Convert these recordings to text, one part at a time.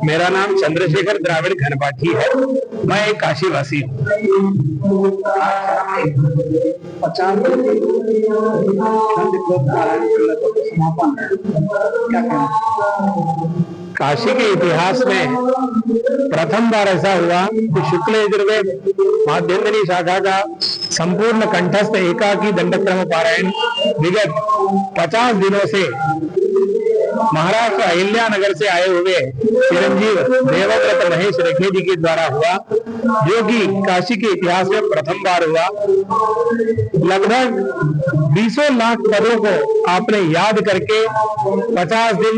मेरा नाम चंद्रशेखर द्राविड़ घनपाठी है। मैं एक काशीवासी हूँ। 50 समापन है, क्या कहना? काशी के इतिहास में प्रथम बार ऐसा हुआ कि शुक्ल यजुर्वेद माध्यन्दिनी शाखा का संपूर्ण कंठस्थ एकाकी दंडक्रम पारायण विगत 50 दिनों से महाराष्ट्र अहिल्या नगर से आए हुए चिरंजीव देवव्रत महेश रेखे जी के द्वारा हुआ, जो कि काशी के इतिहास में प्रथम बार हुआ। लगभग 20 लाख पदों को आपने याद करके 50 दिन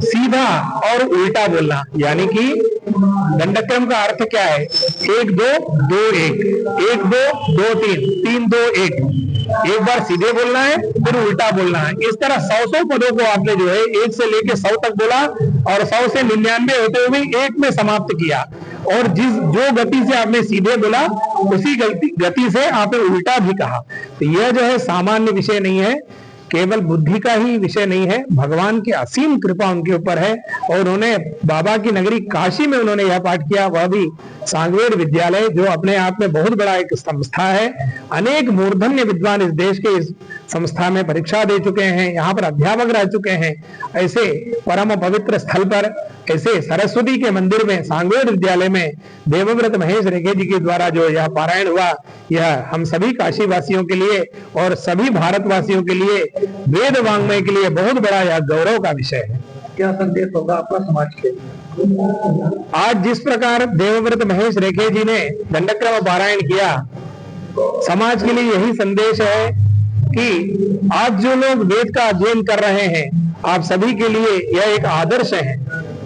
सीधा और उल्टा बोलना, यानी कि दंडक्रम का अर्थ क्या है? 1 2 2 1, 1 2 2 3, 3 2 1। एक बार सीधे बोलना है, फिर उल्टा बोलना है। इस तरह 100 पदों को आपने जो है 1 से लेके 100 तक बोला और 100 से 99 होते हुए 1 में समाप्त किया। और जो गति से आपने सीधे बोला, उसी गति से आपने उल्टा भी कहा। तो यह जो है सामान्य विषय नहीं है, केवल बुद्धि का ही विषय नहीं है, भगवान की असीम कृपा उनके ऊपर है। और उन्होंने बाबा की नगरी काशी में उन्होंने यह पाठ किया, वह भी सांगवेड़ विद्यालय, जो अपने आप में बहुत बड़ा एक संस्था है। अनेक मूर्धन्य विद्वान इस देश के इस संस्था में परीक्षा दे चुके हैं, यहाँ पर अध्यापक रह चुके हैं। ऐसे परम पवित्र स्थल पर, ऐसे सरस्वती के मंदिर में, सांगवेड़ विद्यालय में देवव्रत महेश रेखे जी के द्वारा जो यह पारायण हुआ, यह हम सभी काशी वासियों के लिए और सभी भारतवासियों के लिए, वेद वांग्मय के लिए बहुत बड़ा यह गौरव का विषय है। क्या संदेश होगा आपका समाज के? आज जिस प्रकार देवव्रत महेश रेखे जी ने दंडक्रम पारायण किया, समाज के लिए यही संदेश है कि आज जो लोग वेद का अध्ययन कर रहे हैं, आप सभी के लिए यह एक आदर्श है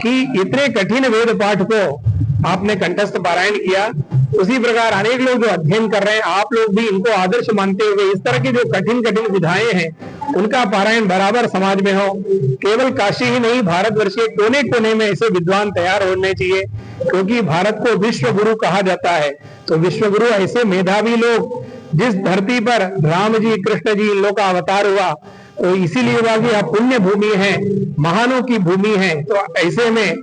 कि इतने कठिन वेद पाठ को आपने कंठस्थ पारायण किया। उसी प्रकार अनेक लोग जो अध्ययन कर रहे हैं, आप लोग भी इनको आदर्श मानते हुए इस तरह की जो कठिन कठिन विधाएं हैं, उनका पारायण बराबर समाज में हो। केवल काशी ही नहीं, भारतवर्ष के कोने कोने में ऐसे विद्वान तैयार होने चाहिए, क्योंकि भारत को विश्व गुरु कहा जाता है। तो विश्व गुरु ऐसे मेधावी लोग, जिस धरती पर राम जी, कृष्ण जी, इन लोग का अवतार हुआ, तो इसीलिए हुआ कि यह पुण्य भूमि है, महानों की भूमि है। तो ऐसे में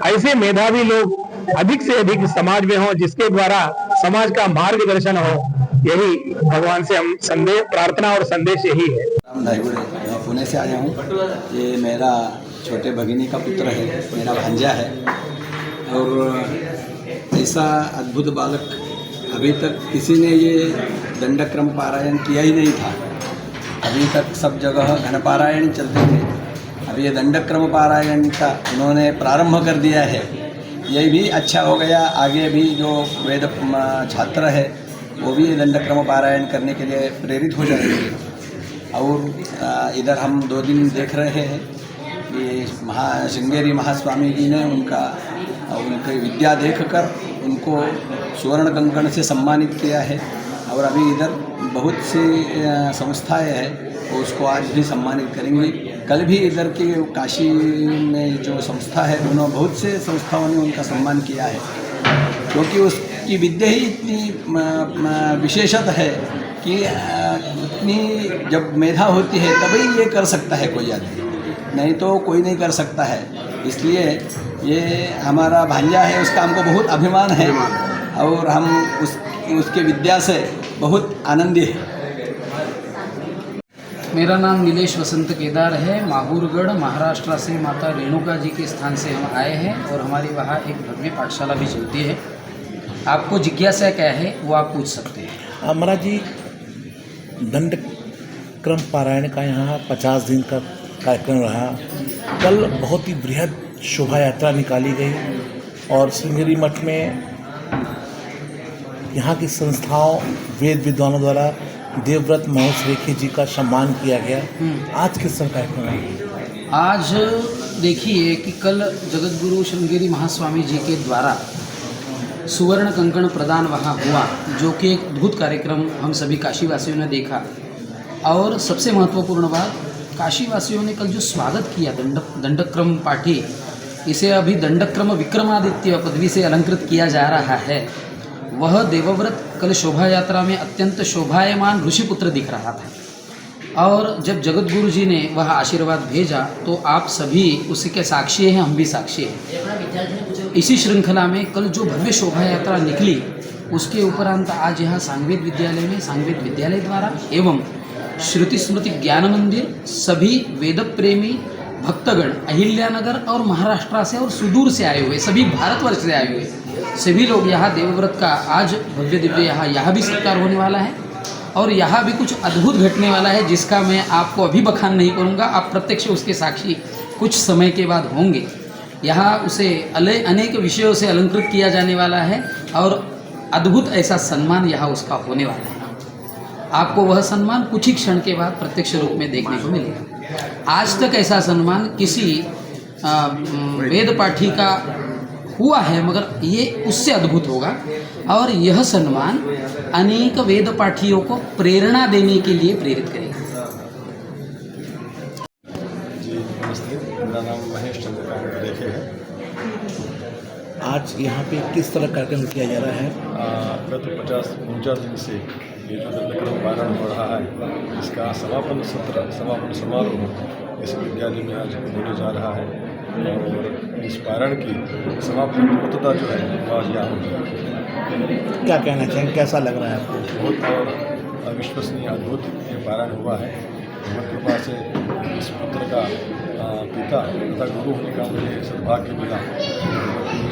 ऐसे मेधावी लोग अधिक से अधिक समाज में हो, जिसके द्वारा समाज का मार्गदर्शन हो। यही भगवान से हम संदेश, प्रार्थना और संदेश यही है। मैं पुणे से आया हूँ। ये मेरा छोटे भगिनी का पुत्र है, मेरा भांजा है। और ऐसा अद्भुत बालक अभी तक किसी ने ये दंडक्रम पारायण किया ही नहीं था। अभी तक सब जगह घन पारायण चलते थे, अब ये दंडक्रम पारायण का उन्होंने प्रारंभ कर दिया है। यही भी अच्छा हो गया, आगे भी जो वेद छात्र है वो भी दंडक्रम पारायण करने के लिए प्रेरित हो जाएंगे। और इधर हम 2 दिन देख रहे हैं कि श्रृंगेरी महास्वामी जी ने उनकी विद्या देखकर उनको सुवर्ण कंकण से सम्मानित किया है। और अभी इधर बहुत सी संस्थाएं हैं, वो उसको आज भी सम्मानित करेंगी। कल भी इधर की काशी में जो संस्था है, उन्होंने बहुत से संस्थाओं ने उनका सम्मान किया है, क्योंकि उसकी विद्या ही इतनी विशेषत है कि इतनी जब मेधा होती है तभी ये कर सकता है कोई आदमी, नहीं तो कोई नहीं कर सकता है। इसलिए ये हमारा भांजा है, उसका हमको बहुत अभिमान है और हम उसके विद्या से बहुत आनंदी है। मेरा नाम नीलेश वसंत केदार है। माहूरगढ़ महाराष्ट्र से माता रेणुका जी के स्थान से हम आए हैं और हमारी वहाँ एक भव्य पाठशाला भी चलती है। आपको जिज्ञासा क्या है वो आप पूछ सकते हैं। महाराज जी, दंडक्रम पारायण का यहाँ 50 दिन का कार्यक्रम रहा। कल बहुत ही बृहद शोभा यात्रा निकाली गई और श्रृंगेरी मठ में यहाँ की संस्थाओं, वेद विद्वानों द्वारा देवव्रत महेश रेखे जी का सम्मान किया गया। आज किस तरह कार्यक्रम है? आज देखिए कि कल जगत गुरु श्रृंगेरी महास्वामी जी के द्वारा सुवर्ण कंकण प्रदान वहाँ हुआ, जो कि एक अद्भुत कार्यक्रम हम सभी काशीवासियों ने देखा। और सबसे महत्वपूर्ण बात, काशीवासियों ने कल जो स्वागत किया दंडक्रम पाठी, इसे अभी दंडक्रम विक्रमादित्य पदवी से अलंकृत किया जा रहा है। वह देवव्रत कल शोभा यात्रा में अत्यंत शोभायमान ऋषिपुत्र दिख रहा था और जब जगत गुरु जी ने वह आशीर्वाद भेजा तो आप सभी उसी के साक्षी हैं, हम भी साक्षी हैं। इसी श्रृंखला में कल जो भव्य शोभा यात्रा निकली उसके उपरांत आज यहाँ सांगवेद विद्यालय में सांगवेद विद्यालय द्वारा एवं श्रुति स्मृति ज्ञान मंदिर सभी वेद प्रेमी भक्तगण अहिल्यानगर और महाराष्ट्र से और सुदूर से आए हुए, सभी भारतवर्ष से आए हुए सभी लोग यहाँ देवव्रत का आज भव्य दिव्य यहाँ भी सत्कार होने वाला है और यहाँ भी कुछ अद्भुत घटने वाला है जिसका मैं आपको अभी बखान नहीं करूँगा, आप प्रत्यक्ष उसके साक्षी कुछ समय के बाद होंगे। यहाँ उसे अनेक विषयों से अलंकृत किया जाने वाला है और अद्भुत ऐसा सम्मान यहाँ उसका होने वाला है। आपको वह सम्मान कुछ ही क्षण के बाद प्रत्यक्ष रूप में देखने को मिलेगा। आज तक ऐसा सम्मान किसी वेद पाठी का हुआ है मगर ये उससे अद्भुत होगा और यह सम्मान अनेक वेद पाठियों को प्रेरणा देने के लिए प्रेरित करेगा। जी नमस्ते, मेरा नाम महेश चंद्रकांत रेखे है। आज यहाँ पे किस तरह कार्यक्रम किया जा रहा है? गत 50-49 दिन से ये जो दंडक्रम पारण हो रहा है इसका समापन सत्र, समापन समारोह इस विद्यालय में आज होने जा रहा है और इस पारण की समाप्ति पूर्णता जो है वो आज यहाँ हो जाएगी। क्या कहना चाहेंगे, कैसा लग रहा है आपको? बहुत और अविश्वसनीय अद्भुत ये पारण हुआ है। भगवत कृपा से इस पुत्र का पिता तथा गुरु होने का मुझे सद्भाग्य मिला,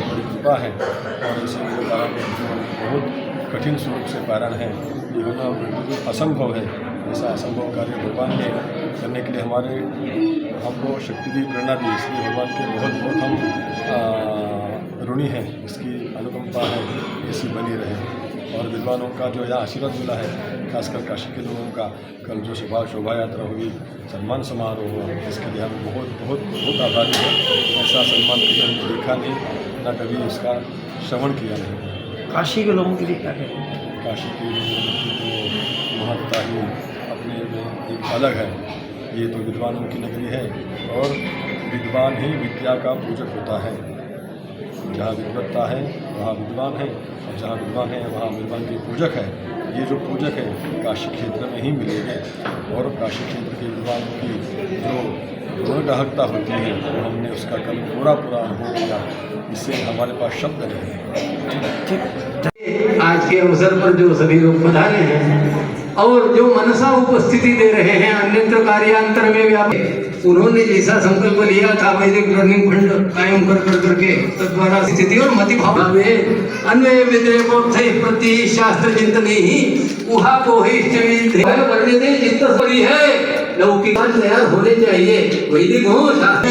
बड़ी कृपा है और इसी पारण बहुत कठिन स्वरूप से पारण है, ये होना बिल्कुल असंभव है। ऐसा असंभव कार्य भगवान ने करने के लिए हमको शक्ति दी, प्रेरणा दी, इसलिए भगवान के बहुत बहुत हम ऋणी हैं। इसकी अनुकंपा है ऐसी बनी रहे और विद्वानों का जो यहाँ आशीर्वाद मिला है, खासकर काशी के लोगों का कल जो शोभा यात्रा हुई, सम्मान समारोह हुआ, इसके लिए हम बहुत बहुत बहुत आभारी हैं। ऐसा सम्मान कभी हमने देखा नहीं, न कभी इसका श्रवण किया नहीं। काशी के लोगों के लिए क्या कहें? काशी के लोगों की तो महत्ता ही अपने में एक अलग है। ये तो विद्वानों की नगरी है और विद्वान ही विद्या का पूजक होता है। जहाँ विद्वत्ता है वहाँ विद्वान है और जहाँ विद्वान है वहाँ विद्वान के पूजक है। ये जो पूजक है काशी क्षेत्र में ही मिलेंगे और काशी क्षेत्र के विद्वानों की जो गुणग्राहकता होती है वो हमने उसका कल पूरा अनुभव किया। इससे हमारे पास शब्द नहीं है। आज के अवसर पर जो सभी लोग पधारे हैं और जो मनसा उपस्थिति दे रहे हैं, अन्यत्र कार्यांतर में व्यापक, उन्होंने जैसा संकल्प लिया था वैदिक लर्निंग फंड कायम कर करके तद्वारा स्थिति और मति भाव अन्वय विद्रेकोत्थ प्रति शास्त्र चिंतन ही उहा को वर्ण्यते चित्तस्वरी है। लौकिक तैयार होने चाहिए, वैदिक हो शास्त्र,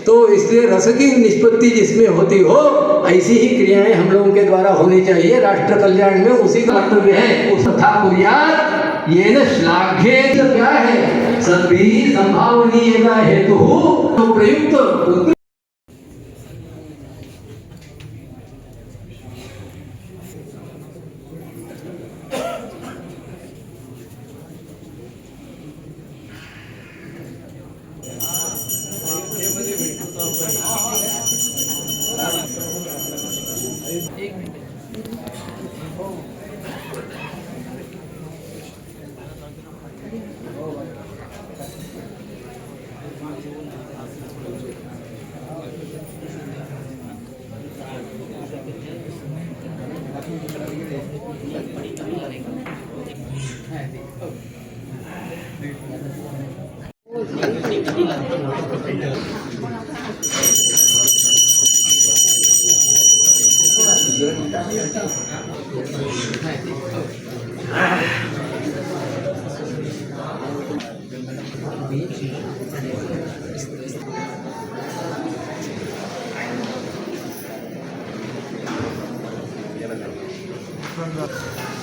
तो इसलिए रस की निष्पत्ति जिसमें होती हो ऐसी ही क्रियाएं हम लोगों के द्वारा होनी चाहिए। राष्ट्र कल्याण में उसी का कर्तव्य है। उस तथा कुर्यात् येन श्लाघ्ये क्या है सद्भिः संभावनीय हेतु तो प्रयुक्त। धन्यवाद।